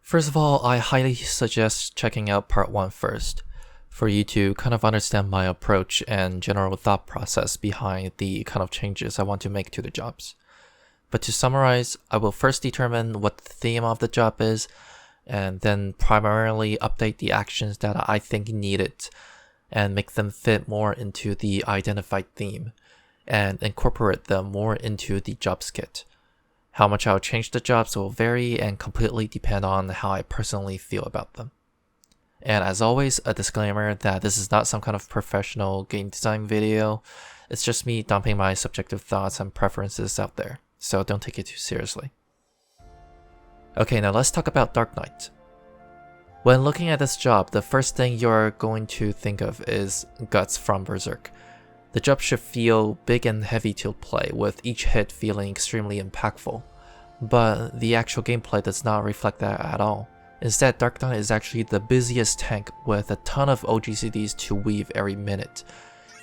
First of all, I highly suggest checking out part 1 first, for you to kind of understand my approach and general thought process behind the kind of changes I want to make to the jobs. But to summarize, I will first determine what the theme of the job is, and then primarily update the actions that I think needed, and make them fit more into the identified theme, and incorporate them more into the jobs kit. How much I'll change the jobs will vary and completely depend on how I personally feel about them. And as always, a disclaimer that this is not some kind of professional game design video. It's just me dumping my subjective thoughts and preferences out there, so don't take it too seriously. Okay, now let's talk about Dark Knight. When looking at this job, the first thing you're going to think of is Guts from Berserk. The job should feel big and heavy to play, with each hit feeling extremely impactful. But the actual gameplay does not reflect that at all. Instead, Dark Knight is actually the busiest tank with a ton of OGCDs to weave every minute.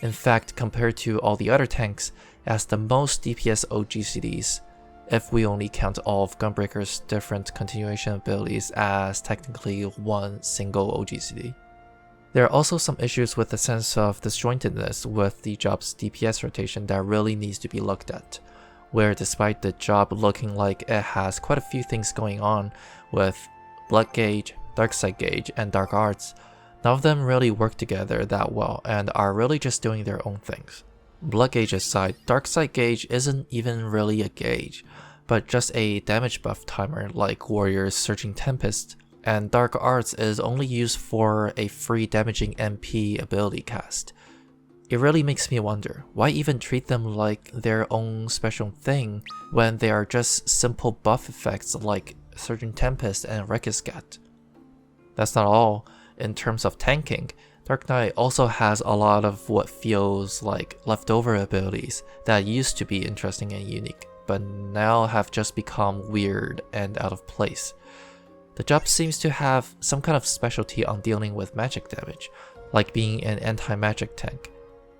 In fact, compared to all the other tanks, it has the most DPS OGCDs, if we only count all of Gunbreaker's different continuation abilities as technically one single OGCD. There are also some issues with the sense of disjointedness with the job's DPS rotation that really needs to be looked at, where despite the job looking like it has quite a few things going on with Blood Gauge, Dark Side Gauge, and Dark Arts, none of them really work together that well and are really just doing their own things. Blood Gauge aside, Dark Side Gauge isn't even really a gauge, but just a damage buff timer like Warrior's Surging Tempest, and Dark Arts is only used for a free damaging MP ability cast. It really makes me wonder, why even treat them like their own special thing when they are just simple buff effects like Surging Tempest and Rekisgat? That's not all. In terms of tanking, Dark Knight also has a lot of what feels like leftover abilities that used to be interesting and unique, but now have just become weird and out of place. The job seems to have some kind of specialty on dealing with magic damage, like being an anti-magic tank.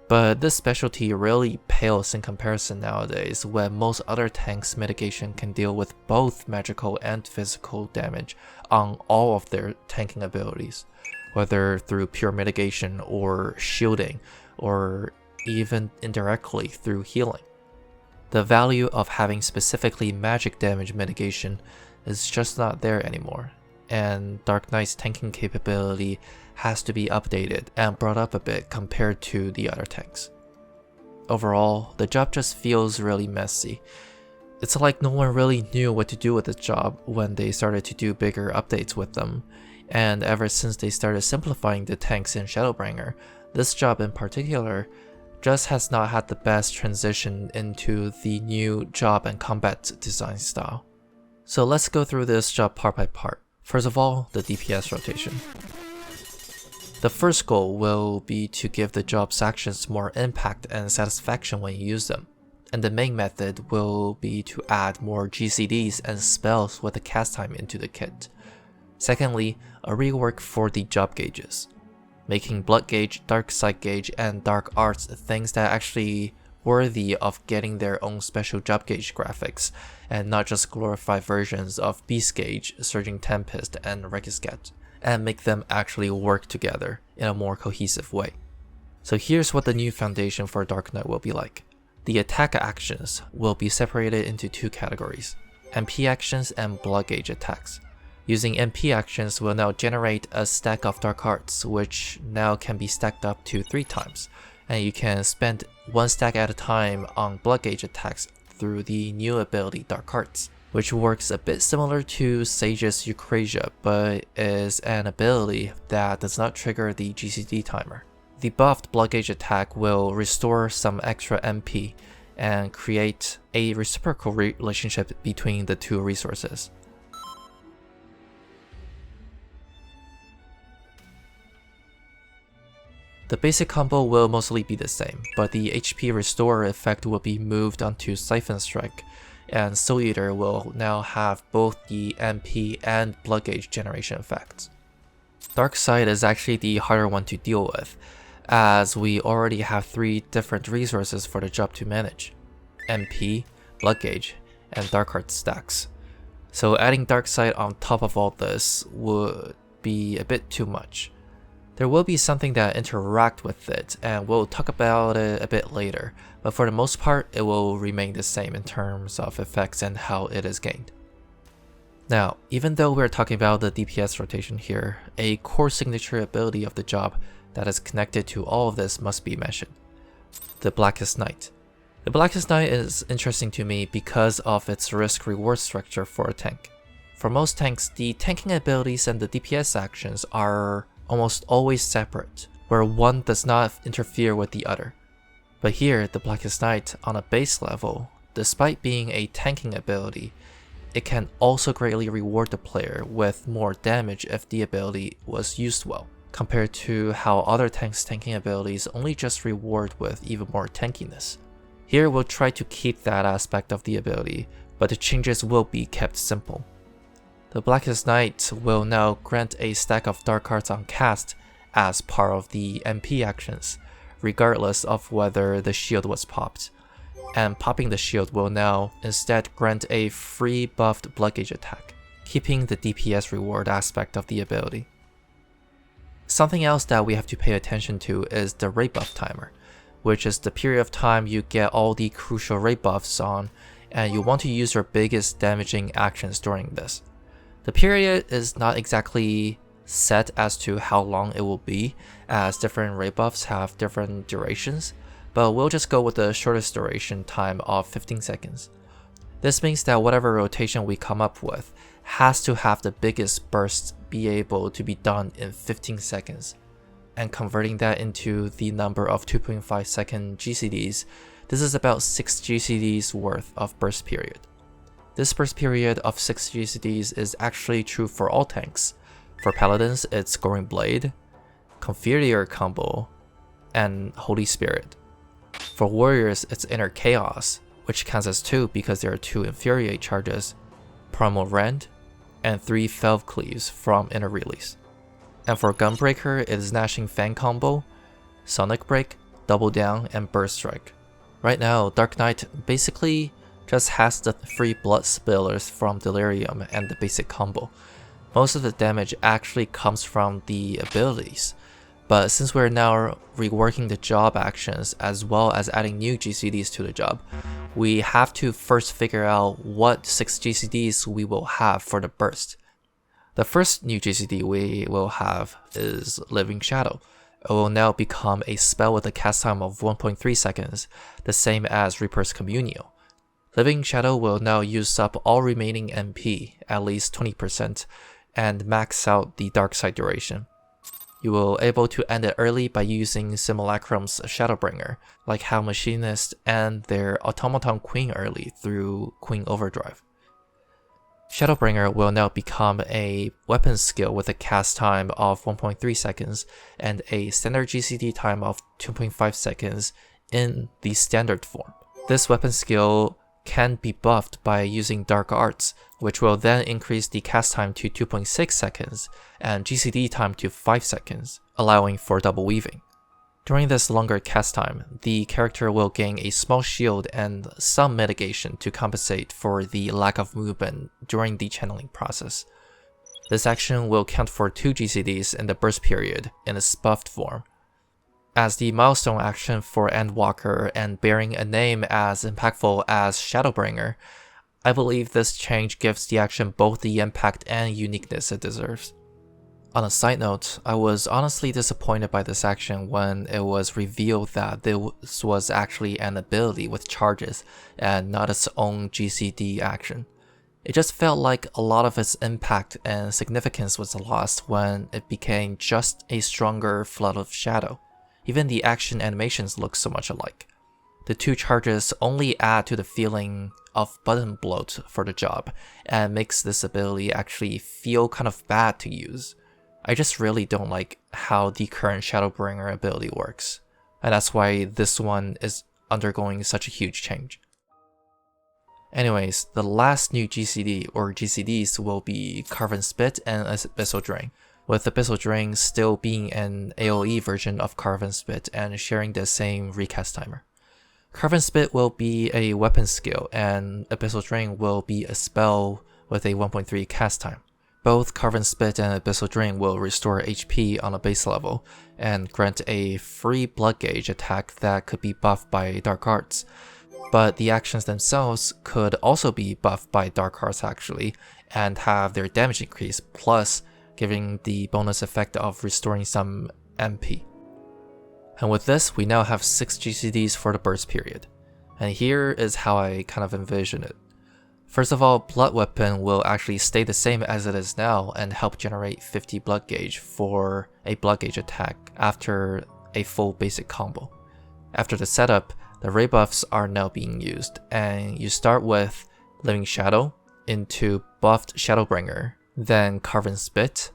But this specialty really pales in comparison nowadays, when most other tanks' mitigation can deal with both magical and physical damage on all of their tanking abilities, whether through pure mitigation or shielding, or even indirectly through healing. The value of having specifically magic damage mitigation is just not there anymore, and Dark Knight's tanking capability has to be updated and brought up a bit compared to the other tanks. Overall, the job just feels really messy. It's like no one really knew what to do with the job when they started to do bigger updates with them, and ever since they started simplifying the tanks in Shadowbringer, this job in particular just has not had the best transition into the new job and combat design style. So let's go through this job part by part. First of all, the DPS rotation. The first goal will be to give the job's actions more impact and satisfaction when you use them, and the main method will be to add more GCDs and spells with the cast time into the kit. Secondly, a rework for the job gauges, making Blood Gauge, Dark Side Gauge, and Dark Arts things that actually worthy of getting their own special job gauge graphics, and not just glorified versions of Beast Gauge, Surging Tempest, and Rekisgat, and make them actually work together in a more cohesive way. So here's what the new foundation for Dark Knight will be like. The attack actions will be separated into two categories, MP actions and Blood Gauge attacks. Using MP actions will now generate a stack of Dark Arts, which now can be stacked up to 3 times, and you can spend 1 stack at a time on Blood Gauge attacks through the new ability Dark Arts, which works a bit similar to Sage's Eucrasia, but is an ability that does not trigger the GCD timer. The buffed Blood Gauge attack will restore some extra MP and create a reciprocal relationship between the two resources. The basic combo will mostly be the same, but the HP restore effect will be moved onto Siphon Strike, and Soul Eater will now have both the MP and Blood Gauge generation effects. Dark Side is actually the harder one to deal with, as we already have 3 different resources for the job to manage: MP, Blood Gauge, and Dark Heart stacks. So adding Dark Side on top of all this would be a bit too much. There will be something that interact with it, and we'll talk about it a bit later, but for the most part it will remain the same in terms of effects and how it is gained. Now, even though we're talking about the DPS rotation here, a core signature ability of the job that is connected to all of this must be mentioned: the Blackest Night. The Blackest Night is interesting to me because of its risk-reward structure for a tank. For most tanks, the tanking abilities and the DPS actions are almost always separate, where one does not interfere with the other. But here, the Blackest Night, on a base level, despite being a tanking ability, it can also greatly reward the player with more damage if the ability was used well, compared to how other tanks' tanking abilities only just reward with even more tankiness. Here we'll try to keep that aspect of the ability, but the changes will be kept simple. The Blackest Night will now grant a stack of dark cards on cast as part of the MP actions, regardless of whether the shield was popped. And popping the shield will now instead grant a free buffed blood gauge attack, keeping the DPS reward aspect of the ability. Something else that we have to pay attention to is the rate buff timer, which is the period of time you get all the crucial rate buffs on, and you want to use your biggest damaging actions during this. The period is not exactly set as to how long it will be, as different rate buffs have different durations, but we'll just go with the shortest duration time of 15 seconds. This means that whatever rotation we come up with has to have the biggest burst be able to be done in 15 seconds. And converting that into the number of 2.5 second GCDs, this is about 6 GCDs worth of burst period. This burst period of 6 GCDs is actually true for all tanks. For Paladins, it's Goring Blade, Confiteor combo, and Holy Spirit. For Warriors, it's Inner Chaos, which counts as 2 because there are 2 Infuriate charges, Primal Rend, and 3 Felv Cleaves from Inner Release. And for Gunbreaker, it is Gnashing Fang combo, Sonic Break, Double Down, and Burst Strike. Right now, Dark Knight basically just has the 3 blood spillers from Delirium and the basic combo. Most of the damage actually comes from the abilities, but since we're now reworking the job actions as well as adding new GCDs to the job, we have to first figure out what 6 GCDs we will have for the burst. The first new GCD we will have is Living Shadow. It will now become a spell with a cast time of 1.3 seconds, the same as Reaper's Communio. Living Shadow will now use up all remaining MP, at least 20%, and max out the Dark Side duration. You will able to end it early by using Simulacrum's Shadowbringer, like how Machinists end their Automaton Queen early through Queen Overdrive. Shadowbringer will now become a weapon skill with a cast time of 1.3 seconds and a standard GCD time of 2.5 seconds in the standard form. This weapon skill can be buffed by using Dark Arts, which will then increase the cast time to 2.6 seconds and GCD time to 5 seconds, allowing for double weaving. During this longer cast time, the character will gain a small shield and some mitigation to compensate for the lack of movement during the channeling process. This action will count for 2 GCDs in the burst period in its buffed form. As the milestone action for Endwalker and bearing a name as impactful as Shadowbringer, I believe this change gives the action both the impact and uniqueness it deserves. On a side note, I was honestly disappointed by this action when it was revealed that this was actually an ability with charges and not its own GCD action. It just felt like a lot of its impact and significance was lost when it became just a stronger Flood of Shadow. Even the action animations look so much alike. The 2 charges only add to the feeling of button bloat for the job and makes this ability actually feel kind of bad to use. I just really don't like how the current Shadowbringer ability works, and that's why this one is undergoing such a huge change. Anyways, the last new GCD or GCDs will be Carven Spit and Abyssal Drain, with Abyssal Drain still being an AoE version of Carven Spit and sharing the same recast timer. Carven Spit will be a weapon skill and Abyssal Drain will be a spell with a 1.3 cast time. Both Carven Spit and Abyssal Drain will restore HP on a base level and grant a free blood gauge attack that could be buffed by Dark Arts. But the actions themselves could also be buffed by Dark Arts actually, and have their damage increase, plus giving the bonus effect of restoring some MP. And with this, we now have 6 GCDs for the burst period. And here is how I kind of envision it. First of all, Blood Weapon will actually stay the same as it is now and help generate 50 blood gauge for a blood gauge attack after a full basic combo. After the setup, the ray buffs are now being used, and you start with Living Shadow into buffed Shadowbringer, then Carven Spit,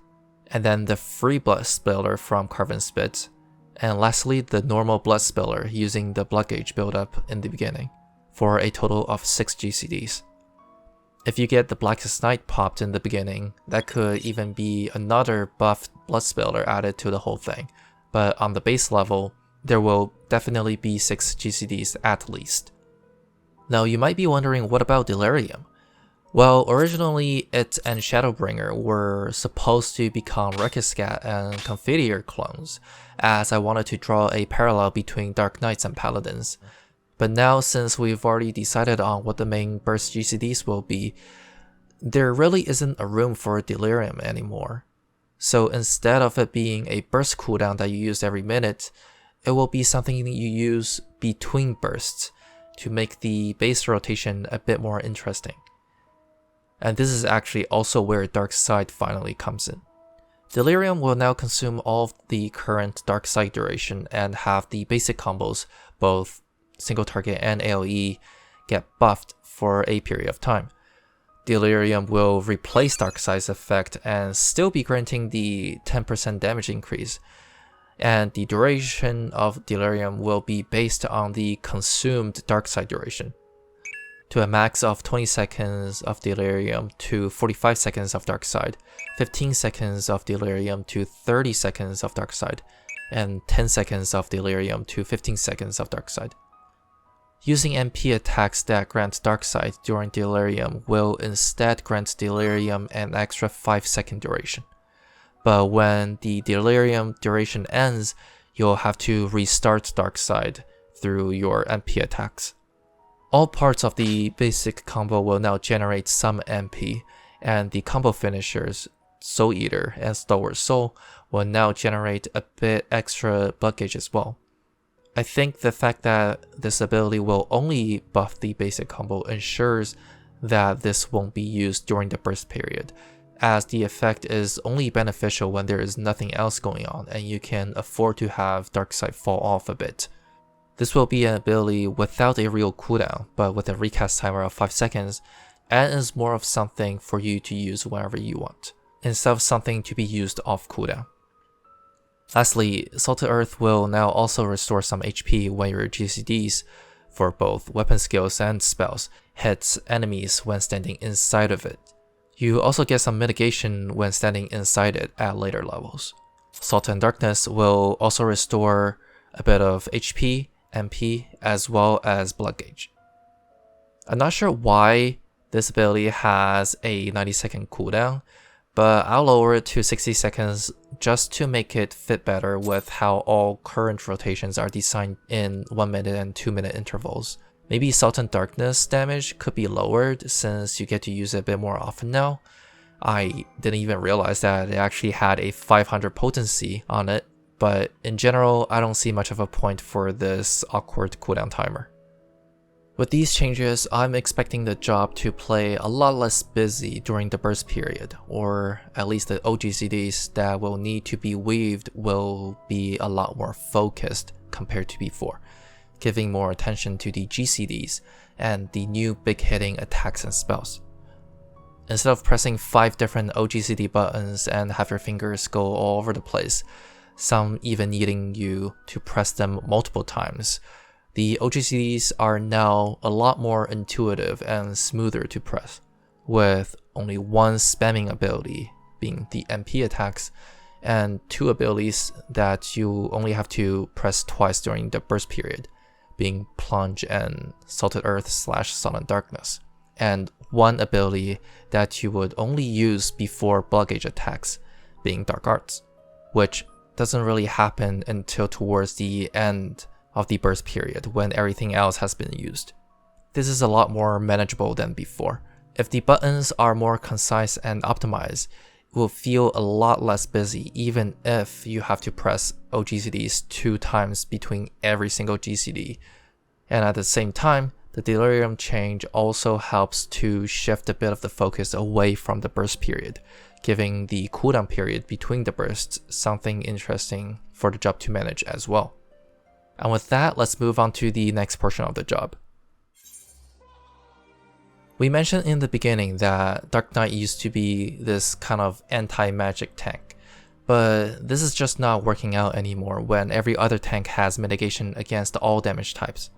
and then the free Blood Spiller from Carven Spit, and lastly the normal Blood Spiller using the blood gauge buildup in the beginning, for a total of 6 GCDs. If you get the Blackest Night popped in the beginning, that could even be another buffed Blood Spiller added to the whole thing, but on the base level, there will definitely be 6 GCDs at least. Now you might be wondering, what about Delirium? Well, originally it and Shadowbringer were supposed to become Rekiscat and Confiteor clones, as I wanted to draw a parallel between Dark Knights and Paladins. But now, since we've already decided on what the main burst GCDs will be, there really isn't a room for Delirium anymore. So instead of it being a burst cooldown that you use every minute, it will be something that you use between bursts to make the base rotation a bit more interesting. And this is actually also where Dark Side finally comes in. Delirium will now consume all of the current Dark Side duration and have the basic combos, both single target and AoE, get buffed for a period of time. Delirium will replace Dark Side's effect and still be granting the 10% damage increase, and the duration of Delirium will be based on the consumed Dark Side duration, to a max of 20 seconds of Delirium to 45 seconds of Dark Side, 15 seconds of Delirium to 30 seconds of Dark Side, and 10 seconds of Delirium to 15 seconds of Dark Side. Using MP attacks that grant Dark Side during Delirium will instead grant Delirium an extra 5-second duration. But when the Delirium duration ends, you'll have to restart Dark Side through your MP attacks. All parts of the basic combo will now generate some MP, and the combo finishers, Soul Eater and Stalwart Soul, will now generate a bit extra blood gauge as well. I think the fact that this ability will only buff the basic combo ensures that this won't be used during the burst period, as the effect is only beneficial when there is nothing else going on and you can afford to have Dark Side fall off a bit. This will be an ability without a real cooldown, but with a recast timer of 5 seconds, and is more of something for you to use whenever you want, instead of something to be used off cooldown. Lastly, Salted Earth will now also restore some HP when your GCDs, for both weapon skills and spells, hits enemies when standing inside of it. You also get some mitigation when standing inside it at later levels. Salt and Darkness will also restore a bit of HP, MP, as well as blood gauge. I'm not sure why this ability has a 90-second cooldown, but I'll lower it to 60 seconds just to make it fit better with how all current rotations are designed in 1 minute and 2 minute intervals. Maybe Salt and Darkness damage could be lowered since you get to use it a bit more often now. I didn't even realize that it actually had a 500 potency on it, but in general, I don't see much of a point for this awkward cooldown timer. With these changes, I'm expecting the job to play a lot less busy during the burst period, or at least the OGCDs that will need to be weaved will be a lot more focused compared to before, giving more attention to the GCDs and the new big hitting attacks and spells. Instead of pressing 5 different OGCD buttons and have your fingers go all over the place, some even needing you to press them multiple times, the OGCDs are now a lot more intuitive and smoother to press, with only one spamming ability, being the MP attacks, and 2 abilities that you only have to press twice during the burst period, being Plunge and Salted Earth / Salt and Darkness. and one ability that you would only use before blood gauge attacks, being Dark Arts, which doesn't really happen until towards the end of the burst period when everything else has been used. This is a lot more manageable than before. If the buttons are more concise and optimized, it will feel a lot less busy even if you have to press OGCDs 2 times between every single GCD. And at the same time, the Delirium change also helps to shift a bit of the focus away from the burst period, giving the cooldown period between the bursts something interesting for the job to manage as well. And with that, let's move on to the next portion of the job. We mentioned in the beginning that Dark Knight used to be this kind of anti-magic tank, but this is just not working out anymore when every other tank has mitigation against all damage types.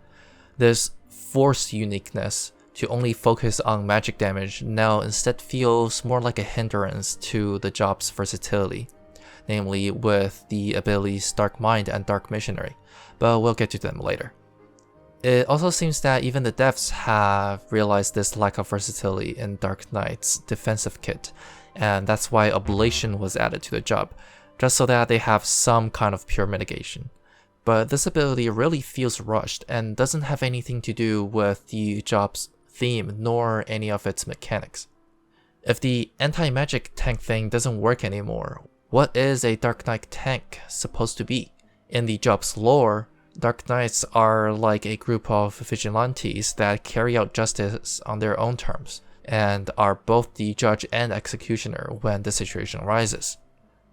This forced uniqueness to only focus on magic damage now instead feels more like a hindrance to the job's versatility, namely with the abilities Dark Mind and Dark Missionary, but we'll get to them later. It also seems that even the devs have realized this lack of versatility in Dark Knight's defensive kit, and that's why Ablation was added to the job, just so that they have some kind of pure mitigation. But this ability really feels rushed and doesn't have anything to do with the job's theme nor any of its mechanics. If the anti-magic tank thing doesn't work anymore, what is a Dark Knight tank supposed to be? In the job's lore, Dark Knights are like a group of vigilantes that carry out justice on their own terms, and are both the judge and executioner when the situation arises.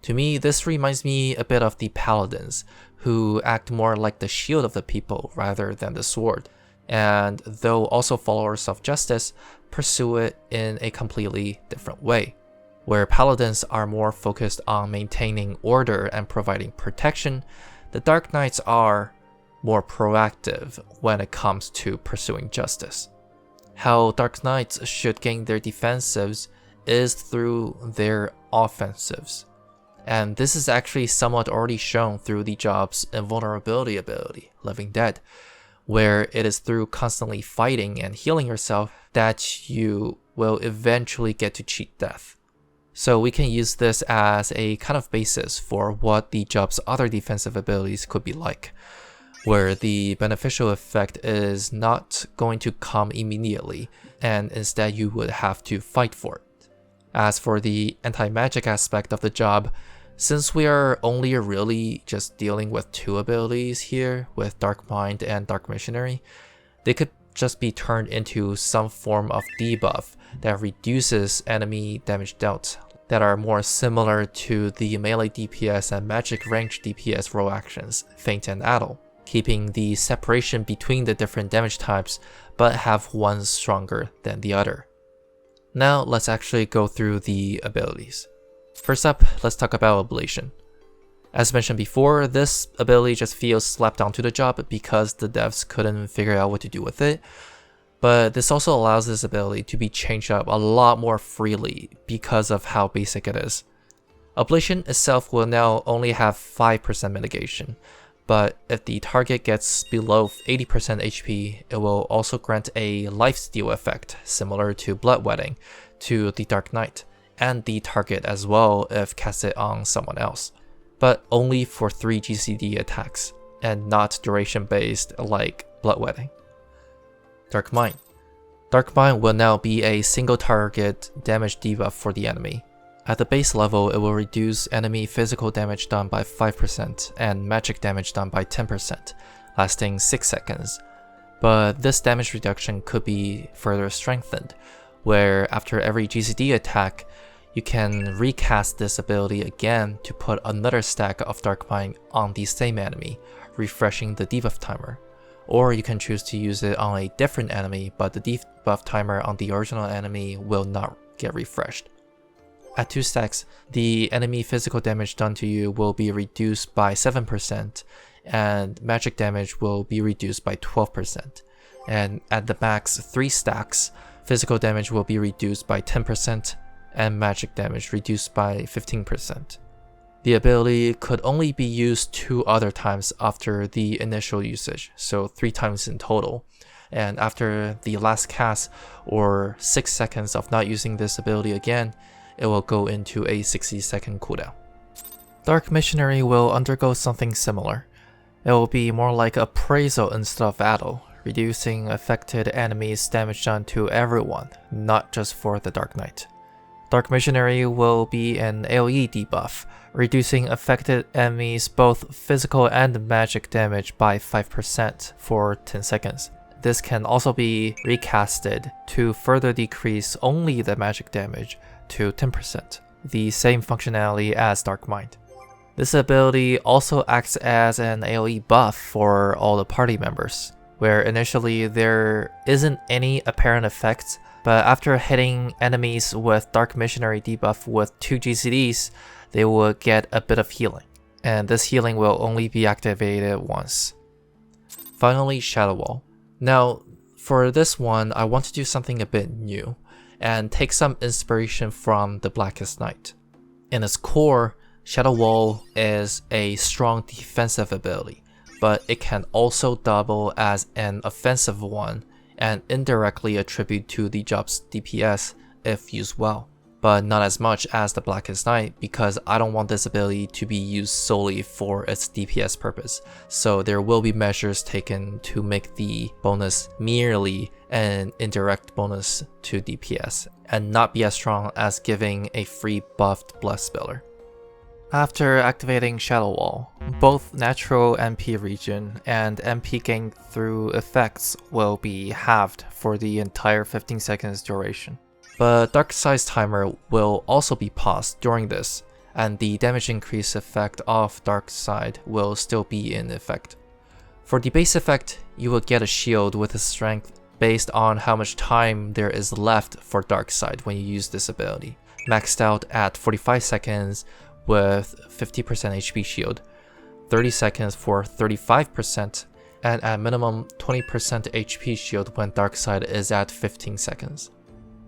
To me, this reminds me a bit of the paladins, who act more like the shield of the people rather than the sword, and though also followers of justice, pursue it in a completely different way. Where paladins are more focused on maintaining order and providing protection, the Dark Knights are more proactive when it comes to pursuing justice. How Dark Knights should gain their defensives is through their offensives. And this is actually somewhat already shown through the job's invulnerability ability, Living Dead, where it is through constantly fighting and healing yourself that you will eventually get to cheat death. So we can use this as a kind of basis for what the job's other defensive abilities could be like, where the beneficial effect is not going to come immediately, and instead you would have to fight for it. As for the anti-magic aspect of the job, since we are only really just dealing with 2 abilities here, with Dark Mind and Dark Missionary, they could just be turned into some form of debuff that reduces enemy damage dealt, that are more similar to the melee DPS and magic range DPS role actions, Feint and Addle, keeping the separation between the different damage types, but have one stronger than the other. Now let's actually go through the abilities. First up, let's talk about Ablation. As mentioned before, this ability just feels slapped onto the job because the devs couldn't figure out what to do with it, but this also allows this ability to be changed up a lot more freely because of how basic it is. Ablation itself will now only have 5% mitigation, but if the target gets below 80% HP, it will also grant a lifesteal effect similar to Bloodwetting to the Dark Knight, and the target as well if casted on someone else, but only for 3 GCD attacks, and not duration based like Bloodwetting. Dark Mind. Dark Mind will now be a single target damage debuff for the enemy. At the base level, it will reduce enemy physical damage done by 5% and magic damage done by 10%, lasting 6 seconds. But this damage reduction could be further strengthened, where after every GCD attack, you can recast this ability again to put another stack of Dark Mind on the same enemy, refreshing the debuff timer. Or you can choose to use it on a different enemy, but the debuff timer on the original enemy will not get refreshed. At 2 stacks, the enemy physical damage done to you will be reduced by 7%, and magic damage will be reduced by 12%. And at the max 3 stacks, physical damage will be reduced by 10%, and magic damage reduced by 15%. The ability could only be used 2 other times after the initial usage, so 3 times in total, and after the last cast or 6 seconds of not using this ability again, it will go into a 60-second cooldown. Dark Missionary will undergo something similar. It will be more like appraisal instead of battle, reducing affected enemies' damage done to everyone, not just for the Dark Knight. Dark Missionary will be an AoE debuff, reducing affected enemies both physical and magic damage by 5% for 10 seconds. This can also be recasted to further decrease only the magic damage to 10%, the same functionality as Dark Mind. This ability also acts as an AoE buff for all the party members, where initially there isn't any apparent effects, but after hitting enemies with Dark Missionary debuff with 2 GCDs, they will get a bit of healing, and this healing will only be activated once. Finally, Shadow Wall. Now, for this one, I want to do something a bit new, and take some inspiration from the Blackest Night. In its core, Shadow Wall is a strong defensive ability, but it can also double as an offensive one and indirectly attribute to the job's DPS if used well, but not as much as the Blackest Night because I don't want this ability to be used solely for its DPS purpose, so there will be measures taken to make the bonus merely an indirect bonus to DPS and not be as strong as giving a free buffed Blood Spiller. After activating Shadow Wall, both natural MP regen and MP gained through effects will be halved for the entire 15 seconds duration. But Dark Side's timer will also be paused during this, and the damage increase effect of Dark Side will still be in effect. For the base effect, you will get a shield with a strength based on how much time there is left for Dark Side when you use this ability, maxed out at 45 seconds with 50% HP shield, 30 seconds for 35%, and at minimum 20% HP shield when Dark Side is at 15 seconds.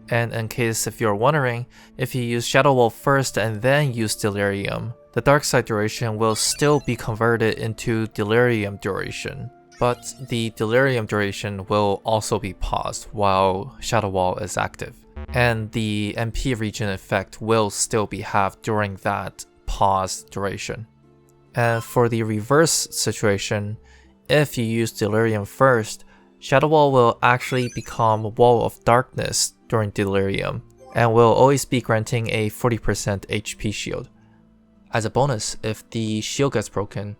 And in case if you're wondering, if you use Shadow Wall first and then use Delirium, the Dark Side duration will still be converted into Delirium duration, but the Delirium duration will also be paused while Shadow Wall is active, and the MP regen effect will still be halved during that pause duration. And for the reverse situation, if you use Delirium first, Shadow Wall will actually become Wall of Darkness during Delirium, and will always be granting a 40% HP shield. As a bonus, if the shield gets broken,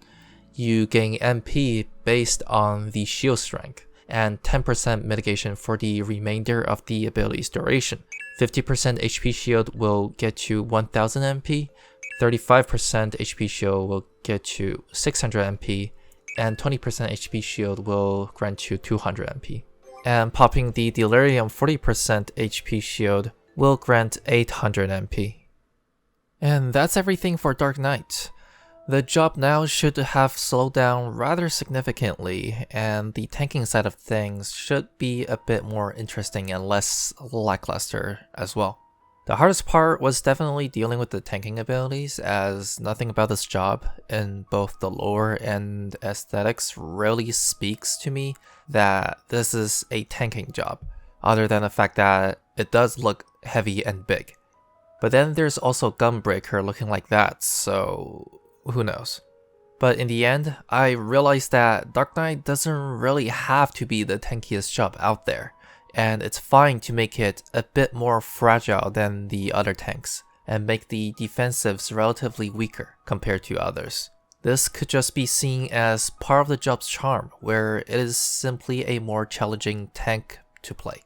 you gain MP based on the shield strength, and 10% mitigation for the remainder of the ability's duration. 50% HP shield will get you 1000 MP, 35% HP shield will get you 600 MP, and 20% HP shield will grant you 200 MP. And popping the Delirium 40% HP shield will grant 800 MP. And that's everything for Dark Knight. The job now should have slowed down rather significantly, and the tanking side of things should be a bit more interesting and less lackluster as well. The hardest part was definitely dealing with the tanking abilities, as nothing about this job in both the lore and aesthetics really speaks to me that this is a tanking job, other than the fact that it does look heavy and big. But then there's also Gunbreaker looking like that, so who knows. But in the end, I realized that Dark Knight doesn't really have to be the tankiest job out there, and it's fine to make it a bit more fragile than the other tanks, and make the defensives relatively weaker compared to others. This could just be seen as part of the job's charm, where it is simply a more challenging tank to play.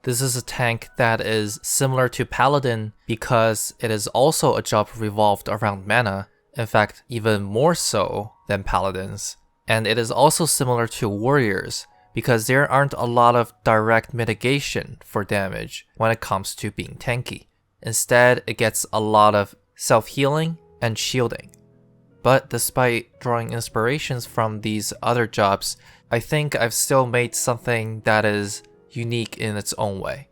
This is a tank that is similar to Paladin because it is also a job revolved around mana, in fact even more so than Paladins. And it is also similar to Warriors, because there aren't a lot of direct mitigation for damage when it comes to being tanky. Instead, it gets a lot of self-healing and shielding. But despite drawing inspirations from these other jobs, I think I've still made something that is unique in its own way.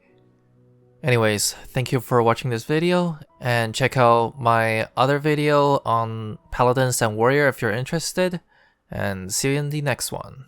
Anyways, thank you for watching this video, and check out my other video on Paladins and Warrior if you're interested, and see you in the next one.